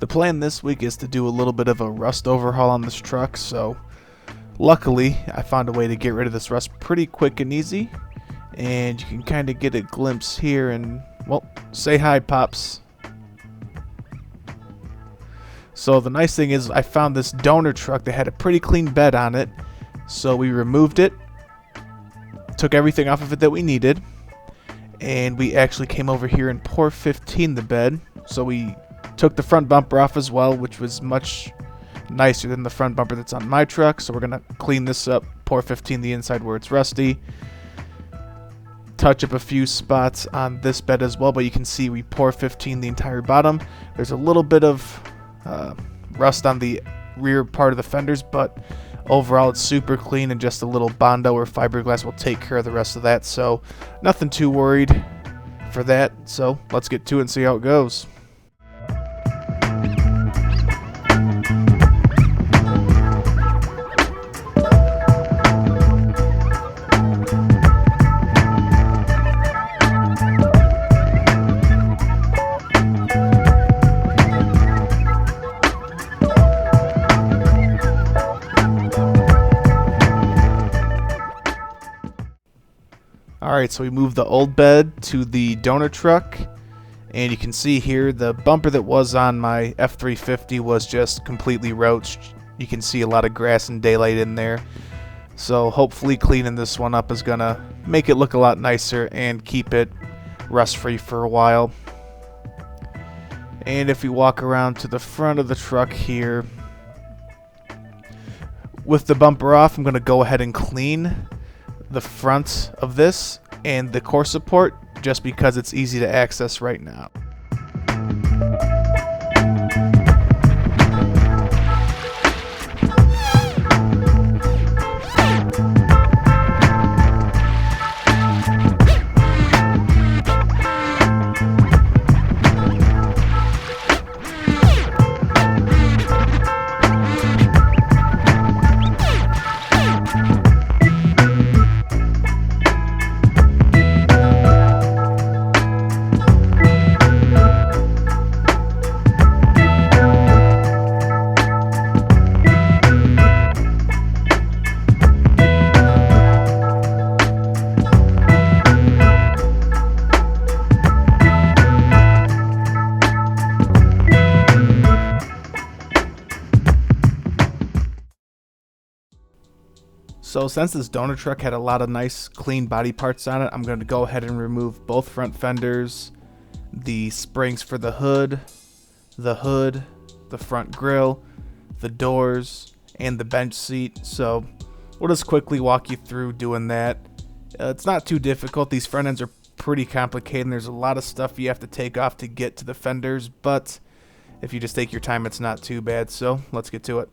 The plan this week is to do a little bit of a rust overhaul on this truck, so luckily I found a way to get rid of this rust pretty quick and easy, and you can kind of get a glimpse here. And well, say hi, Pops. So the nice thing is I found this donor truck that had a pretty clean bed on it, so we removed it, took everything off of it that we needed, and we actually came over here and pour 15 the bed. So we took the front bumper off as well, which was much nicer than the front bumper that's on my truck. So we're gonna clean this up, pour 15 the inside where it's rusty, touch up a few spots on this bed as well, but you can see we pour 15 the entire bottom. There's a little bit of rust on the rear part of the fenders, but overall it's super clean, and just a little Bondo or fiberglass will take care of the rest of that, so nothing too worried for that. So let's get to it and see how it goes. Alright, so we moved the old bed to the donor truck, and you can see here the bumper that was on my F-350 was just completely roached. You can see a lot of grass and daylight in there, so hopefully cleaning this one up is gonna make it look a lot nicer and keep it rust free for a while. And if we walk around to the front of the truck here, with the bumper off, I'm gonna go ahead and clean the front of this and the core support, just because it's easy to access right now. So since this donor truck had a lot of nice clean body parts on it, I'm going to go ahead and remove both front fenders, the springs for the hood, the front grille, the doors, and the bench seat. So we'll just quickly walk you through doing that. It's not too difficult. These front ends are pretty complicated, and there's a lot of stuff you have to take off to get to the fenders, but if you just take your time, it's not too bad. So let's get to it.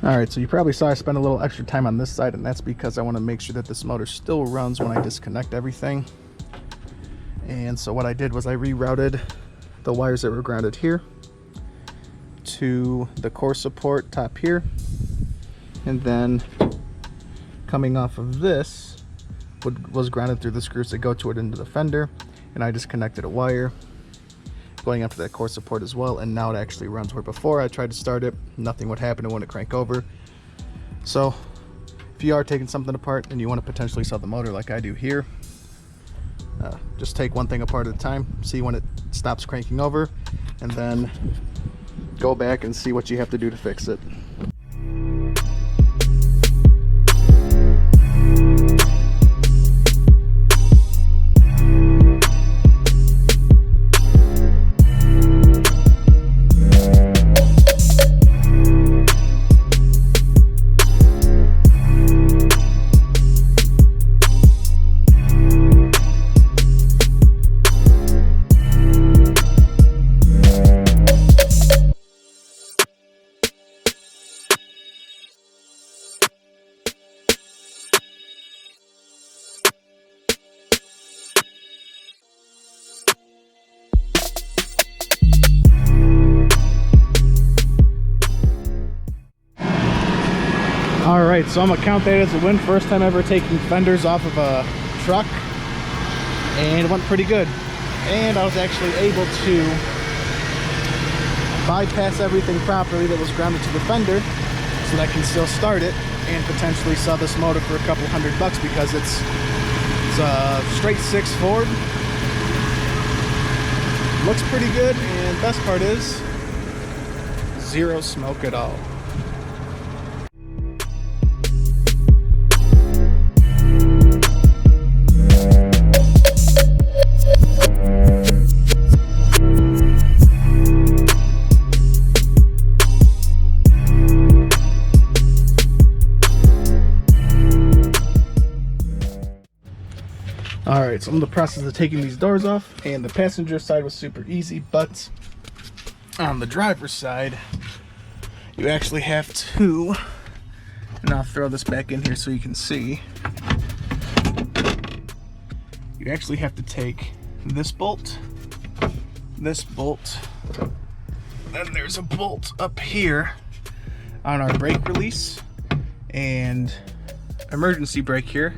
Alright, so you probably saw I spent a little extra time on this side, and that's because I want to make sure that this motor still runs when I disconnect everything. And so what I did was I rerouted the wires that were grounded here to the core support top here, and then coming off of this was grounded through the screws that go to it into the fender, and I just connected a wire going up to that core support as well, and now it actually runs, where before I tried to start it, nothing would happen, it wouldn't crank over. So if if you are taking something apart and you want to potentially sell the motor like I do here, just take one thing apart at a time, see when it stops cranking over, and then go back and see what you have to do to fix it. Alright, so I'm gonna count that as a win. First time ever taking fenders off of a truck, and it went pretty good. And I was actually able to bypass everything properly that was grounded to the fender, so that I can still start it and potentially sell this motor for a couple $100 because it's a straight 6 Ford. Looks pretty good, and best part is zero smoke at all. Alright, so I'm in the process of taking these doors off, and the passenger side was super easy, but on the driver's side, you actually have to, and I'll throw this back in here so you can see, you actually have to take this bolt, then there's a bolt up here on our brake release, and emergency brake here,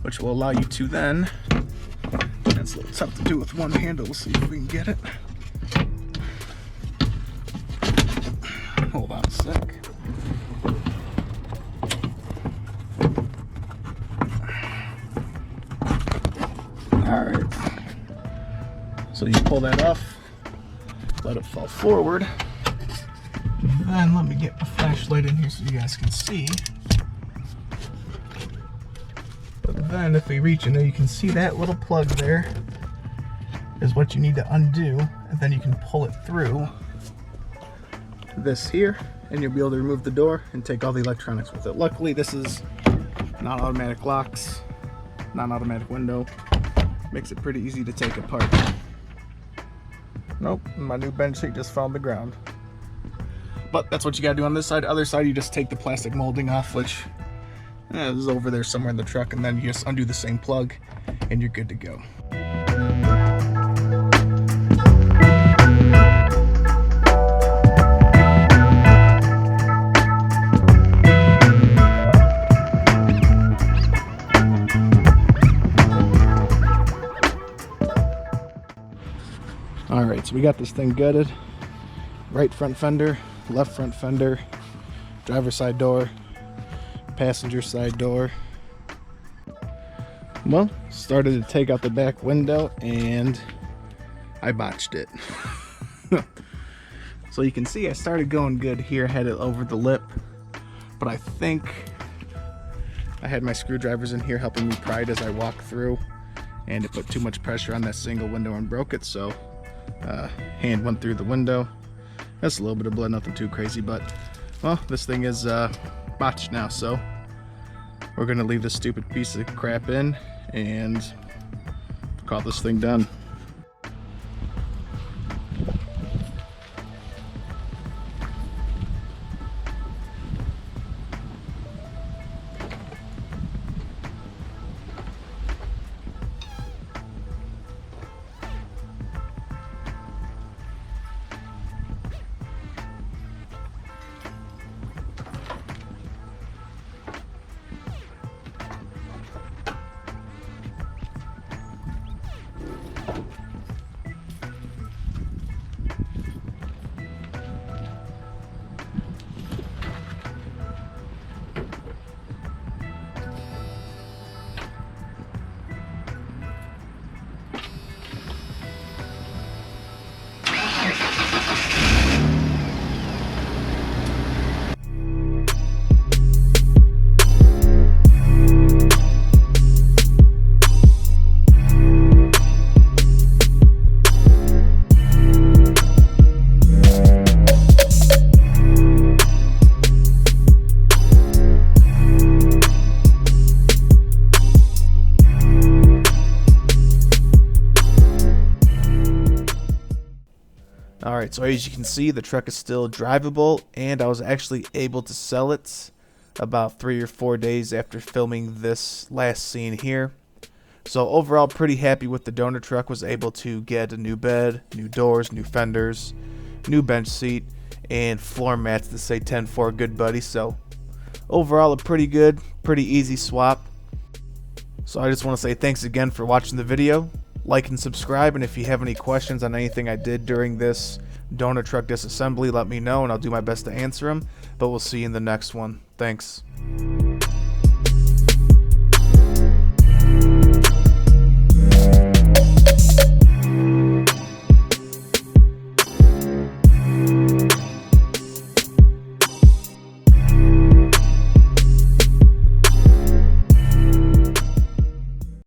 which will allow you to then, that's a little tough to do with one handle, let's see if we can get it. Hold on a sec. Alright, so you pull that off, let it fall forward, then let me get the flashlight in here so you guys can see. But then if we reach in there, you can see that little plug there is what you need to undo, and then you can pull it through this here, and you'll be able to remove the door and take all the electronics with it. Luckily, this is non-automatic locks, non-automatic window. Makes it pretty easy to take apart. Nope, my new bench seat just fell on the ground. But that's what you gotta do on this side. Other side, you just take the plastic molding off, which is over there somewhere in the truck, and then you just undo the same plug and you're good to go. Alright, so we got this thing gutted. Right front fender, left front fender, driver's side door, passenger side door. Well, started to take out the back window and I botched it. So you can see I started going good here, had it over the lip, but I think I had my screwdrivers in here helping me pry it as I walked through, and it put too much pressure on that single window and broke it, so hand went through the window. That's a little bit of blood, nothing too crazy, but well, this thing is botched now, so we're gonna leave this stupid piece of crap in and call this thing done. Alright, so as you can see, the truck is still drivable, and I was actually able to sell it about 3 or 4 days after filming this last scene here. So overall, pretty happy with the donor truck. Was able to get a new bed, new doors, new fenders, new bench seat, and floor mats that say 10-4 good buddy. So overall, a pretty good, pretty easy swap. So I just want to say thanks again for watching the video. Like and subscribe, and if you have any questions on anything I did during this donor truck disassembly, let me know and I'll do my best to answer them. But we'll see you in the next one. Thanks.